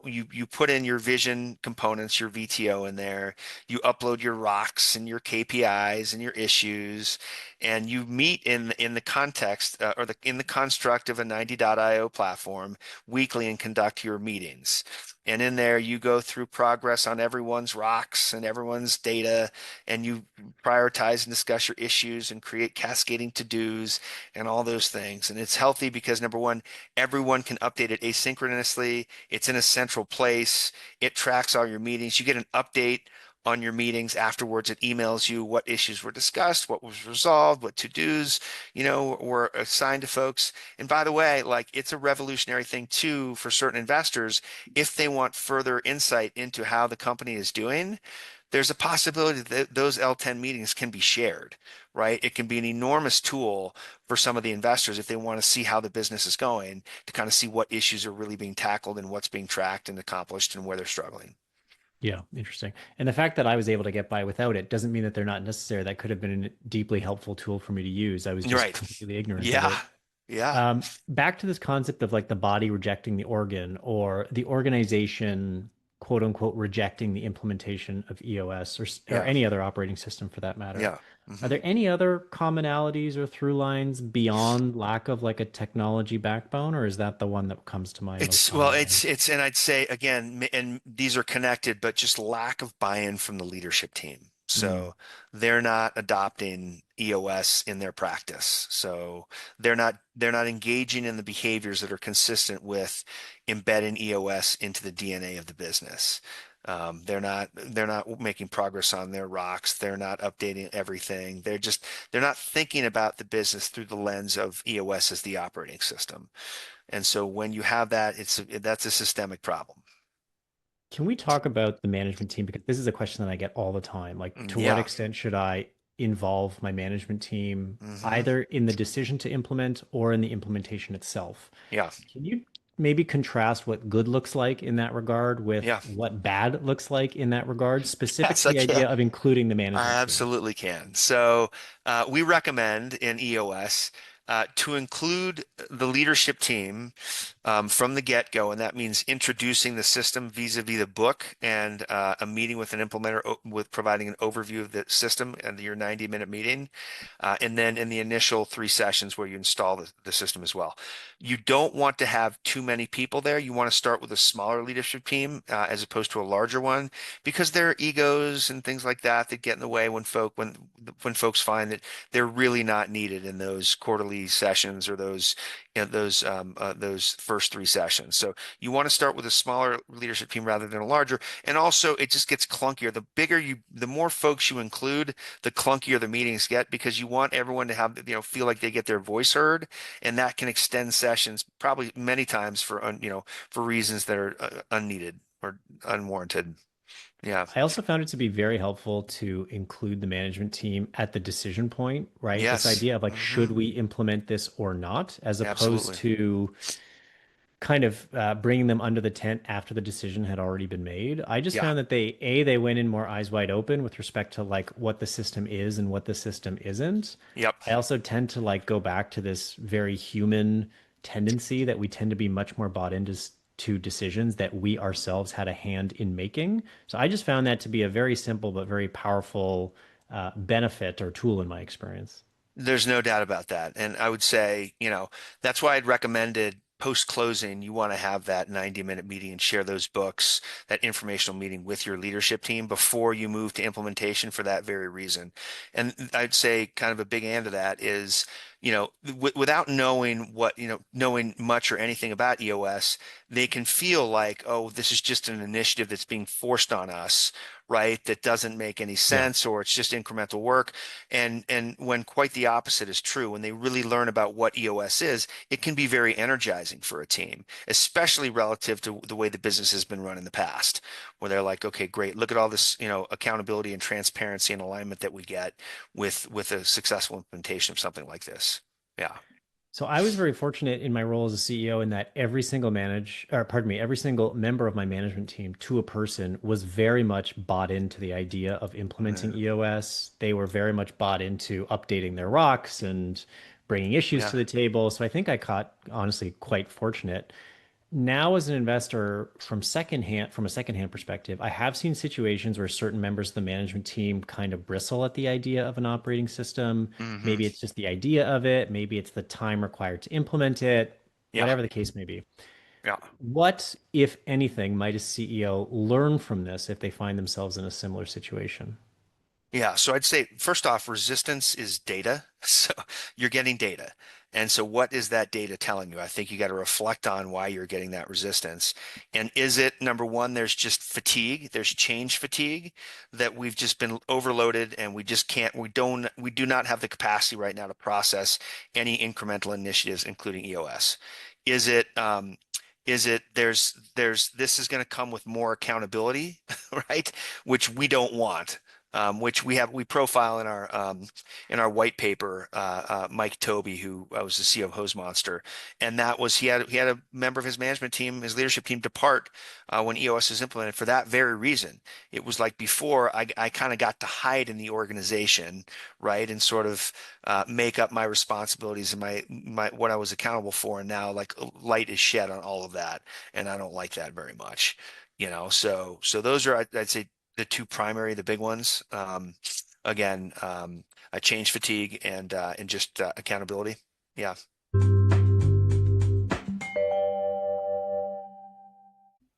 S2: you put in your vision components, your VTO in there. You upload your rocks and your KPIs and your issues, and you meet in the context or in the construct of a 90.io platform weekly and conduct your meetings. And in there, you go through progress on everyone's rocks and everyone's data, and you prioritize and discuss your issues and create cascading to-dos and all those things. And it's healthy because number one, everyone can update it asynchronously. It's in a central place. It tracks all your meetings. You get an update on your meetings afterwards. It emails you what issues were discussed, what was resolved, what to-dos, were assigned to folks. And by the way, like it's a revolutionary thing too for certain investors if they want further insight into how the company is doing. There's a possibility that those L10 meetings can be shared, right? It can be an enormous tool for some of the investors if they want to see how the business is going, to kind of see what issues are really being tackled and what's being tracked and accomplished and where they're struggling.
S1: Yeah, interesting. And the fact that I was able to get by without it doesn't mean that they're not necessary. That could have been a deeply helpful tool for me to use. I was just
S2: Right.
S1: completely ignorant of
S2: Yeah.
S1: it.
S2: Yeah.
S1: Back to this concept of like the body rejecting the organ or the organization, quote unquote, rejecting the implementation of EOS or
S2: Yeah.
S1: any other operating system for that matter.
S2: Yeah.
S1: Are
S2: Hmm.
S1: there any other commonalities or through lines beyond lack of like a technology backbone, or is that the one that comes to mind most
S2: It's well,
S1: prominently?
S2: and I'd say again, and these are connected, but just lack of buy-in from the leadership team.
S1: Mm,
S2: So they're not adopting EOS in their practice. So they're not engaging in the behaviors that are consistent with embedding EOS into the DNA of the business. They're not making progress on their rocks. They're not updating everything. They're not thinking about the business through the lens of EOS as the operating system. And so when you have that, that's a systemic problem.
S1: Can we talk about the management team? Because this is a question that I get all the time. Like, to what
S2: Yeah.
S1: extent should I involve my management team
S2: Hmm.
S1: either in the decision to implement or in the implementation itself?
S2: Yeah.
S1: Can you maybe contrast what good looks like in that regard with
S2: Yeah.
S1: what bad looks like in that regard, specific
S2: Yes,
S1: to
S2: I
S1: the idea
S2: can.
S1: of including the
S2: I
S1: management team?
S2: absolutely can. So we recommend in EOS to include the leadership team from the get-go, and that means introducing the system vis-a-vis the book and a meeting with an implementer with providing an overview of the system and your 90-minute meeting, and then in the initial 3 sessions where you install the system as well. You don't want to have too many people there. You want to start with a smaller leadership team as opposed to a larger one because there are egos and things like that that get in the way when folks find that they're really not needed in those quarterly sessions or those first 3 sessions. So you want to start with a smaller leadership team rather than a larger. And also, it just gets clunkier. The more folks you include, the clunkier the meetings get because you want everyone to have feel like they get their voice heard, and that can extend sessions probably many times for reasons that are unneeded or unwarranted. Yeah.
S1: I also found it to be very helpful to include the management team at the decision point, right? This
S2: Yes.
S1: idea of like,
S2: Hmm.
S1: should we implement this or not, as opposed
S2: Absolutely.
S1: to kind of bringing them under the tent after the decision had already been made. I just
S2: Yeah.
S1: found that they went in more eyes wide open with respect to like what the system is and what the system isn't.
S2: Yep.
S1: I also tend to like go back to this very human tendency that we tend to be much more bought into to decisions that we ourselves had a hand in making. So I just found that to be a very simple but very powerful benefit or tool in my experience.
S2: There's no doubt about that. And I would say, that's why I'd recommended post-closing, you want to have that 90-minute meeting and share those books, that informational meeting with your leadership team before you move to implementation for that very reason. And I'd say kind of a big and to that is, without knowing much or anything about EOS, they can feel like, oh, this is just an initiative that's being forced on us right? That doesn't make any
S1: Yeah.
S2: sense, or it's just incremental work. And when quite the opposite is true, when they really learn about what EOS is, it can be very energizing for a team, especially relative to the way the business has been run in the past, where they're like, okay, great, look at all this, accountability and transparency and alignment that we get with a successful implementation of something like this. Yeah.
S1: So I was very fortunate in my role as a CEO in that every single member of my management team to a person was very much bought into the idea of implementing
S2: Yeah.
S1: EOS. They were very much bought into updating their rocks and bringing issues
S2: Yeah.
S1: to the table. So I think I caught honestly quite fortunate. Now as an investor from a secondhand perspective, I have seen situations where certain members of the management team kind of bristle at the idea of an operating system.
S2: Hmm.
S1: Maybe it's just the idea of it, maybe it's the time required to implement it,
S2: Yeah.
S1: whatever the case may be.
S2: Yeah.
S1: What, if anything, might a CEO learn from this if they find themselves in a similar situation?
S2: Yeah, so I'd say first off, resistance is data. So you're getting data. And so what is that data telling you? I think you got to reflect on why you're getting that resistance. And is it number one, there's just fatigue, there's change fatigue that we've just been overloaded and we just can't, we do not have the capacity right now to process any incremental initiatives, including EOS. Is it, this is going to come with more accountability, right? Which we don't want, which we profile in our white paper. Mike Toby, who was the CEO of Hose Monster, and that was he had a member of his management team, his leadership team, depart when EOS was implemented for that very reason. It was like before I kind of got to hide in the organization, right, and sort of make up my responsibilities and my what I was accountable for, and now like light is shed on all of that, and I don't like that very much. So those are I'd say the two primary, the big ones. Again, a change fatigue and just accountability. Yeah.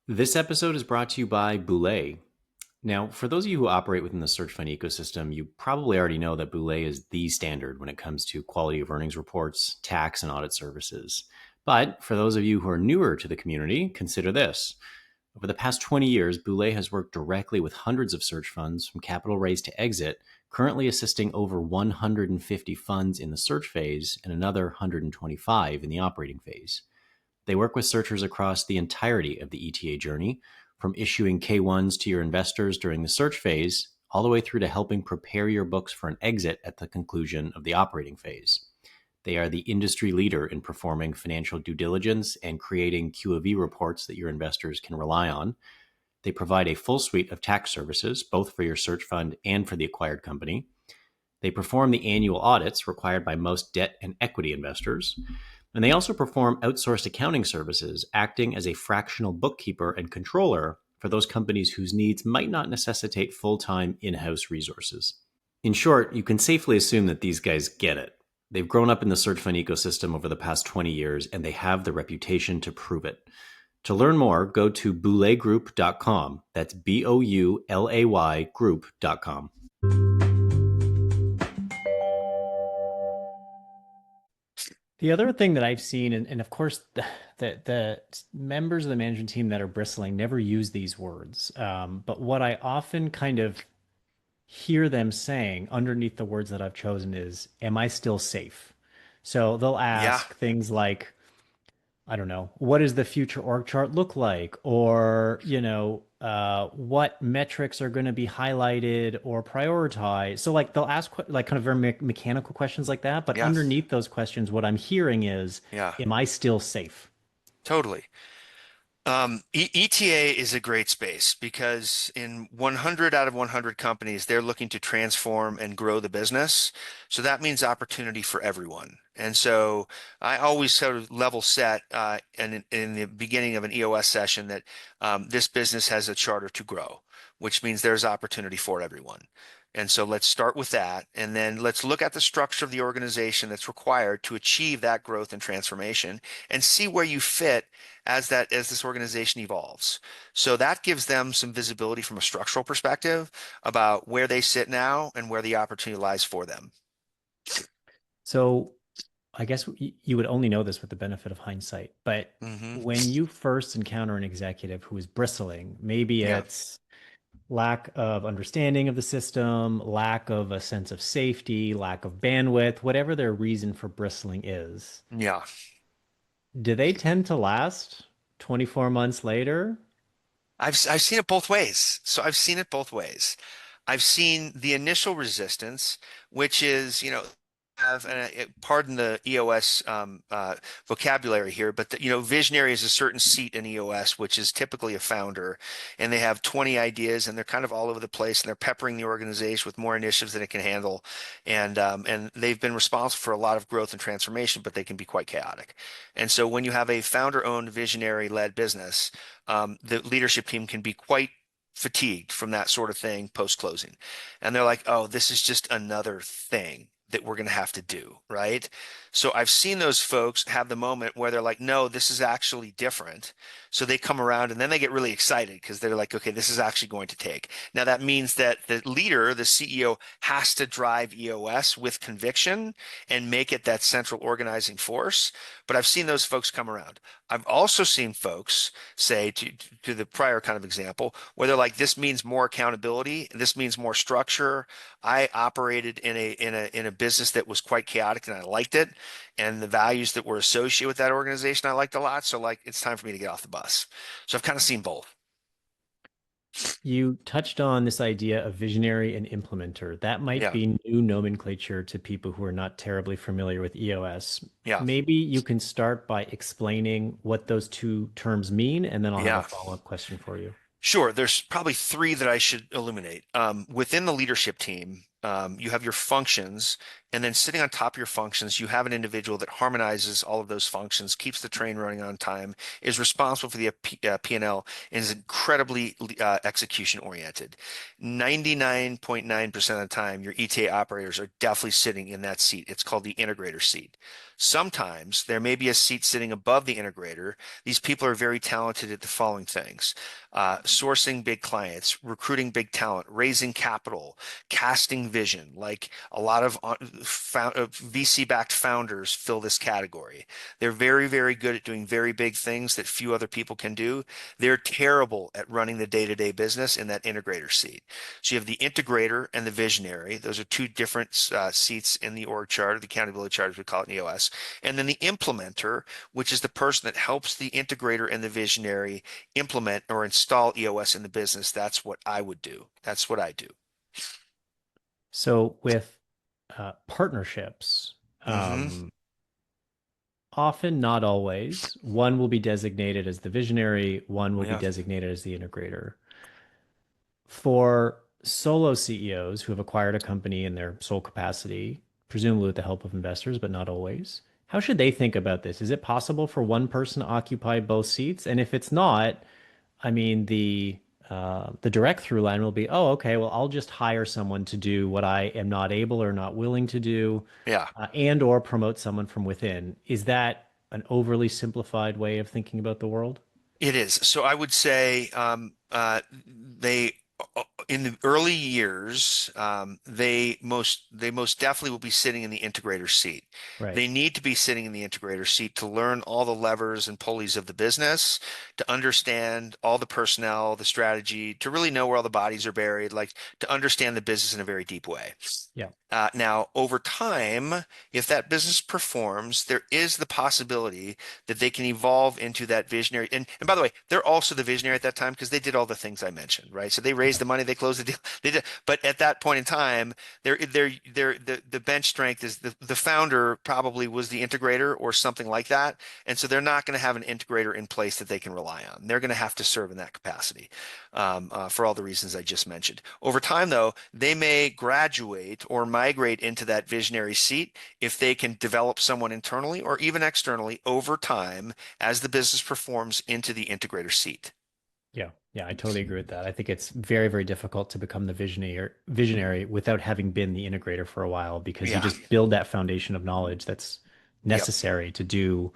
S1: This episode is brought to you by Boulay. Now, for those of you who operate within the search fund ecosystem, you probably already know that Boulay is the standard when it comes to quality of earnings reports, tax, and audit services. But for those of you who are newer to the community, consider this. Over the past 20 years, Boulay has worked directly with hundreds of search funds from capital raise to exit, currently assisting over 150 funds in the search phase and another 125 in the operating phase. They work with searchers across the entirety of the ETA journey, from issuing K1s to your investors during the search phase, all the way through to helping prepare your books for an exit at the conclusion of the operating phase. They are the industry leader in performing financial due diligence and creating Q of E reports that your investors can rely on. They provide a full suite of tax services, both for your search fund and for the acquired company. They perform the annual audits required by most debt and equity investors. And they also perform outsourced accounting services, acting as a fractional bookkeeper and controller for those companies whose needs might not necessitate full time in house resources. In short, you can safely assume that these guys get it. They've grown up in the search fund ecosystem over the past 20 years, and they have the reputation to prove it. To learn more, go to boulaygroup.com. That's BOULAY group.com. The other thing that I've seen, and of course, the members of the management team that are bristling never use these words. But what I often kind of hear them saying underneath the words that I've chosen is, "Am I still safe?" So they'll
S2: Yeah.
S1: ask things like, I don't know, what does the future org chart look like? Or, what metrics are going to be highlighted or prioritized? So, like, they'll ask like kind of very mechanical questions like that. But
S2: Yeah.
S1: underneath those questions, what I'm hearing is,
S2: Yeah.
S1: am I still safe?
S2: Totally. ETA is a great space because in 100 out of 100 companies, they're looking to transform and grow the business. So that means opportunity for everyone. And so I always sort of level set in the beginning of an EOS session that this business has a charter to grow, which means there's opportunity for everyone. And so let's start with that. And then let's look at the structure of the organization that's required to achieve that growth and transformation and see where you fit as this organization evolves. So that gives them some visibility from a structural perspective about where they sit now and where the opportunity lies for them.
S1: So I guess you would only know this with the benefit of hindsight, but
S2: Hmm.
S1: when you first encounter an executive who is bristling, maybe
S2: Yeah.
S1: it's Lack of understanding of the system, lack of a sense of safety, lack of bandwidth, whatever their reason for bristling is.
S2: Yeah.
S1: Do they tend to last 24 months later?
S2: I've seen it both ways. So I've seen it both ways. I've seen the initial resistance, which is, have and pardon the EOS vocabulary here, but visionary is a certain seat in EOS, which is typically a founder, and they have 20 ideas, and they're kind of all over the place, and they're peppering the organization with more initiatives than it can handle, and they've been responsible for a lot of growth and transformation, but they can be quite chaotic. And so when you have a founder-owned, visionary-led business, the leadership team can be quite fatigued from that sort of thing post-closing. And they're like, oh, this is just another thing that we're going to have to do, right? So I've seen those folks have the moment where they're like, no, this is actually different. So they come around and then they get really excited because they're like, okay, this is actually going to take. Now that means that the leader, the CEO, has to drive EOS with conviction and make it that central organizing force. But I've seen those folks come around. I've also seen folks say to the prior kind of example where they're like, this means more accountability, this means more structure. I operated in a business that was quite chaotic and I liked it. And the values that were associated with that organization I liked a lot. So like it's time for me to get off the bus. So I've kind of seen both.
S1: You touched on this idea of visionary and implementer. That might
S2: Yeah.
S1: be new nomenclature to people who are not terribly familiar with EOS.
S2: Yeah.
S1: Maybe you can start by explaining what those two terms mean, and then I'll have a
S2: Yeah.
S1: follow-up question for you.
S2: Sure. There's probably three that I should illuminate. Within the leadership team, you have your functions, and then sitting on top of your functions, you have an individual that harmonizes all of those functions, keeps the train running on time, is responsible for the P&L, and is incredibly execution oriented. 99.9% of the time, your ETA operators are definitely sitting in that seat. It's called the integrator seat. Sometimes there may be a seat sitting above the integrator. These people are very talented at the following things: sourcing big clients, recruiting big talent, raising capital, casting vision. Like a lot of VC-backed founders fill this category. They're very, very good at doing very big things that few other people can do. They're terrible at running the day-to-day business in that integrator seat. So you have the integrator and the visionary. Those are two different seats in the org chart, or the accountability chart, as we call it in EOS. And then the implementer, which is the person that helps the integrator and the visionary implement or install EOS in the business. That's what I would do. That's what I do.
S1: So with partnerships,
S2: Hmm.
S1: often, not always, one will be designated as the visionary, one will be
S2: Yeah.
S1: designated as the integrator. For solo CEOs who have acquired a company in their sole capacity, presumably with the help of investors, but not always, how should they think about this? Is it possible for one person to occupy both seats? And if it's not, I mean, the direct through line will be, oh, okay, well, I'll just hire someone to do what I am not able or not willing to do,
S2: Yeah.
S1: and or promote someone from within. Is that an overly simplified way of thinking about the world?
S2: It is. So I would say they in the early years they most definitely will be sitting in the integrator seat.
S1: Right.
S2: They need to be sitting in the integrator seat to learn all the levers and pulleys of the business, to understand all the personnel, the strategy, to really know where all the bodies are buried, like to understand the business in a very deep way.
S1: Yeah.
S2: Now, over time, if that business performs, there is the possibility that they can evolve into that visionary. And by the way, they're also the visionary at that time because they did all the things I mentioned, right? So they raised
S1: Yeah.
S2: the money, they closed the deal, they did. But at that point in time, the bench strength is the founder probably was the integrator or something like that, and so they're not going to have an integrator in place that they can rely on. They're going to have to serve in that capacity for all the reasons I just mentioned. Over time, though, they may graduate or migrate into that visionary seat if they can develop someone internally or even externally over time as the business performs into the integrator seat.
S1: Yeah. Yeah, I totally agree with that. I think it's very, very difficult to become the visionary without having been the integrator for a while because you
S2: Yeah.
S1: just build that foundation of knowledge that's
S2: Yep.
S1: necessary to do,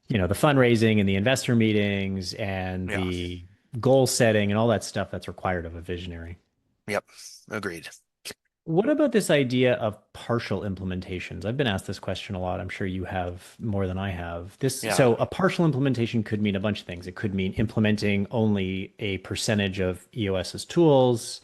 S1: the fundraising and the investor meetings and
S2: Yeah.
S1: the goal setting and all that stuff that's required of a visionary.
S2: Yep. Agreed.
S1: What about this idea of partial implementations? I've been asked this question a lot. I'm sure you have more than I have.
S2: Yeah,
S1: So a partial implementation could mean a bunch of things. It could mean implementing only a percentage of EOS's tools,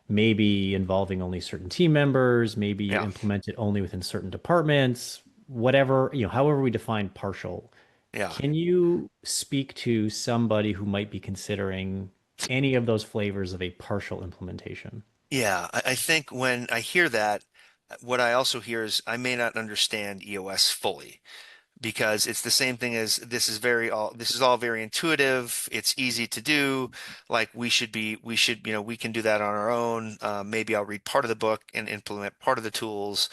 S1: maybe involving only certain team members, maybe you
S2: yeah,
S1: implement it only within certain departments, whatever, however we define partial.
S2: yeah.
S1: Can you speak to somebody who might be considering any of those flavors of a partial implementation?
S2: Yeah, I think when I hear that, what I also hear is I may not understand EOS fully, because it's the same thing as this is all very intuitive. It's easy to do. Like we should, we can do that on our own. Maybe I'll read part of the book and implement part of the tools.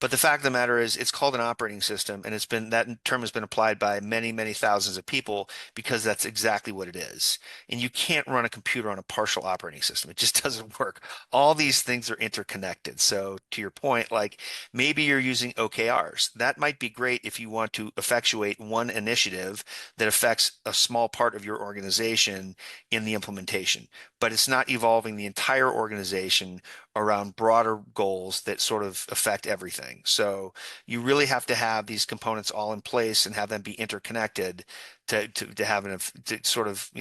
S2: But the fact of the matter is, it's called an operating system, and that term has been applied by many, many thousands of people because that's exactly what it is. And you can't run a computer on a partial operating system. It just doesn't work. All these things are interconnected. So to your point, like maybe you're using OKRs. That might be great if you want to effectuate one initiative that affects a small part of your organization in the implementation, but it's not evolving the entire organization around broader goals that sort of affect everything. So you really have to have these components all in place and have them be interconnected to have to sort of,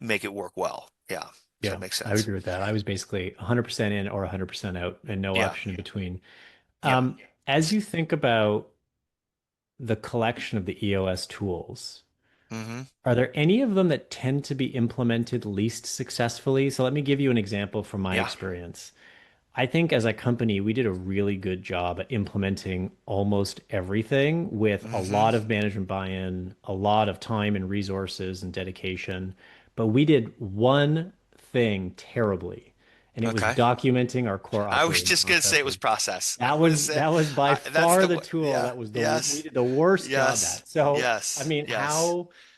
S2: make it work well. Yeah. Does that
S1: Yeah,
S2: make
S1: I would
S2: sense?
S1: agree with that. I was basically 100% in or 100% out and no
S2: Yeah.
S1: option in between.
S2: Yeah.
S1: As you think about the collection of the EOS tools,
S2: Hmm.
S1: are there any of them that tend to be implemented least successfully? So let me give you an example from my
S2: Yeah.
S1: experience. I think as a company, we did a really good job at implementing almost everything with a
S2: Hmm.
S1: lot of management buy-in, a lot of time and resources and dedication. But we did one thing terribly, and it was
S2: Okay.
S1: documenting our core
S2: I was
S1: operating
S2: just gonna say it was
S1: processes.
S2: process. I
S1: That
S2: was gonna
S1: was
S2: say
S1: that was by
S2: that's
S1: far the tool
S2: yeah.
S1: that was we
S2: Yes.
S1: did the worst job
S2: Yes.
S1: at. So, I
S2: Yes.
S1: mean,
S2: Yes.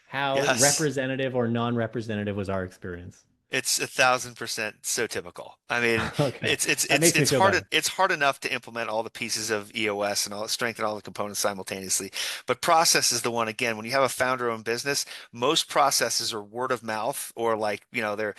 S1: how
S2: Yes.
S1: representative or non-representative was our experience?
S2: It's 1,000% so typical. I mean,
S1: Okay.
S2: it's it's
S1: That
S2: it's
S1: makes me
S2: it's
S1: feel
S2: hard
S1: better.
S2: it's hard enough to implement all the pieces of EOS and strengthen all the components simultaneously. But process is the one, again, when you have a founder-owned business, most processes are word of mouth, or like, they're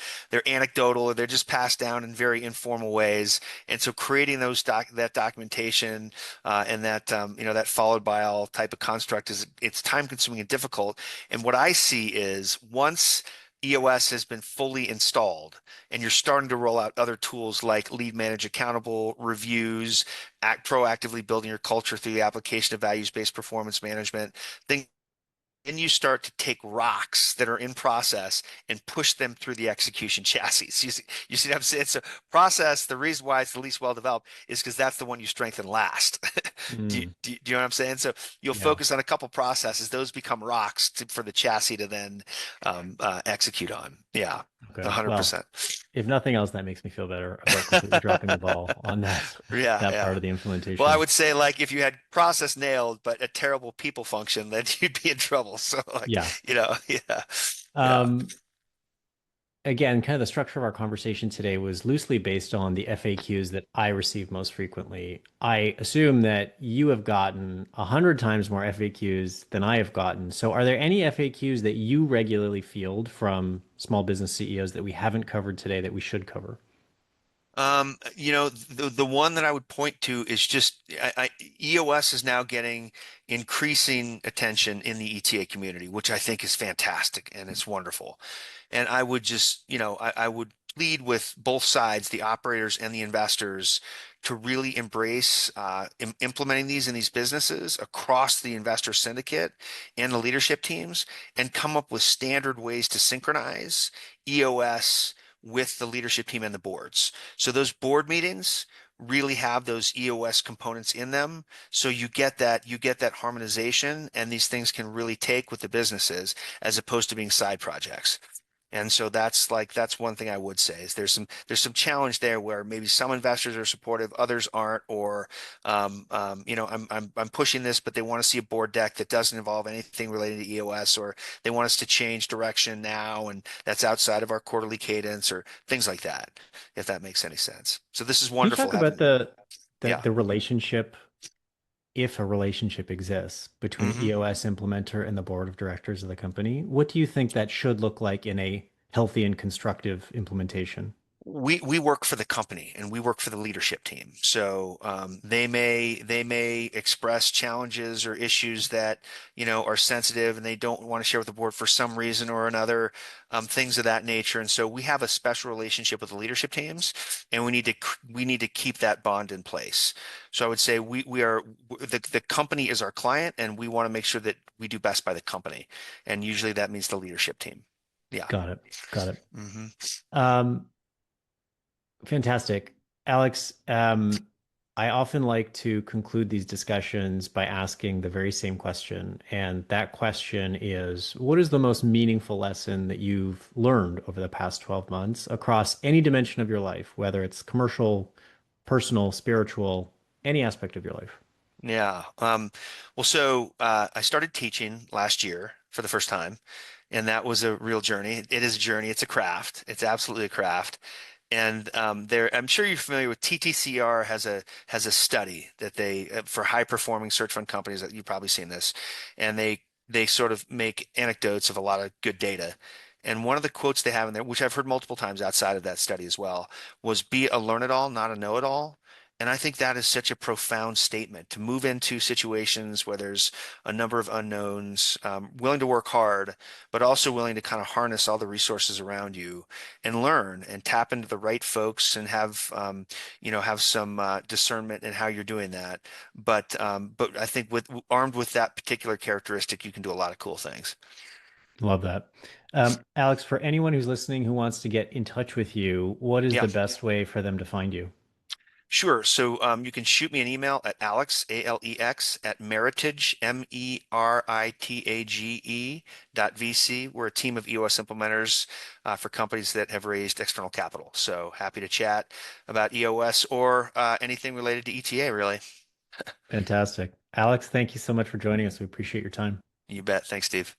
S2: anecdotal, or they're just passed down in very informal ways. And so creating that documentation, and that followed by all type of construct, it's time consuming and difficult. And what I see is, once EOS has been fully installed and you're starting to roll out other tools like lead manage accountable reviews, act proactively building your culture through the application of values-based performance management, then you start to take rocks that are in process and push them through the execution chassis. You see what I'm saying? So process, the reason why it's the least well developed is because that's the one you strengthen last.
S1: Mm,
S2: Do you know what I'm saying? So you'll
S1: yeah.
S2: focus on a couple processes; those become rocks for the chassis to then execute on. Yeah,
S1: Okay. Well,
S2: 100%.
S1: if nothing else, that makes me feel better about completely dropping the ball on that
S2: Yeah,
S1: that part
S2: yeah.
S1: of the
S2: Well, I
S1: implementation.
S2: would say, like, if you had process nailed but a terrible people function, then you'd be in trouble. So like,
S1: Yeah.
S2: yeah, yeah.
S1: Um, Again, kind of the structure of our conversation today was loosely based on the FAQs that I receive most frequently. I assume that you have gotten 100 times more FAQs than I have gotten. So, are there any FAQs that you regularly field from small business CEOs that we haven't covered today that we should cover?
S2: The one that I would point to is just EOS is now getting increasing attention in the ETA community, which I think is fantastic and it's wonderful. And I would just, I would plead with both sides, the operators and the investors, to really embrace implementing these in these businesses across the investor syndicate and the leadership teams, and come up with standard ways to synchronize EOS with the leadership team and the boards. So those board meetings really have those EOS components in them. So you get that harmonization, and these things can really take with the businesses as opposed to being side projects. And so that's one thing I would say is there's some challenge there where maybe some investors are supportive, others aren't, or I'm pushing this, but they want to see a board deck that doesn't involve anything related to EOS, or they want us to change direction now, and that's outside of our quarterly cadence, or things like that, if that makes any sense. So this is
S1: Can you
S2: wonderful
S1: talk about
S2: having,
S1: the
S2: yeah.
S1: the relationship, if a relationship exists, between an
S2: Hmm.
S1: EOS implementer and the board of directors of the company? What do you think that should look like in a healthy and constructive implementation?
S2: We work for the company and we work for the leadership team. So they may express challenges or issues that are sensitive and they don't want to share with the board for some reason or another, things of that nature. And so we have a special relationship with the leadership teams, and we need to keep that bond in place. So I would say we are the company is our client, and we want to make sure that we do best by the company, and usually that means the leadership team. Yeah.
S1: Got it. Got it.
S2: hmm
S1: Um, Fantastic. Alex, I often like to conclude these discussions by asking the very same question. And that question is, what is the most meaningful lesson that you've learned over the past 12 months across any dimension of your life, whether it's commercial, personal, spiritual, any aspect of your life?
S2: Yeah. So I started teaching last year for the first time, and that was a real journey. It is a journey. It's a craft. It's absolutely a craft. And I'm sure you're familiar with TTCR has a study that they for high performing search fund companies that you've probably seen this, and they sort of make anecdotes of a lot of good data. And one of the quotes they have in there, which I've heard multiple times outside of that study as well, was "Be a learn-it-all, not a know-it-all." And I think that is such a profound statement to move into situations where there's a number of unknowns, willing to work hard, but also willing to kind of harness all the resources around you and learn and tap into the right folks and have some discernment in how you're doing that. But I think with armed with that particular characteristic, you can do a lot of cool things.
S1: Love that. Alex, for anyone who's listening who wants to get in touch with you, what is
S2: Yeah.
S1: the best way for them to find you?
S2: Sure. So you can shoot me an email at Alex, Alex, at Meritage, Meritage .vc. We're a team of EOS implementers for companies that have raised external capital. So happy to chat about EOS or anything related to ETA, really.
S1: Fantastic. Alex, thank you so much for joining us. We appreciate your time.
S2: You bet. Thanks, Steve.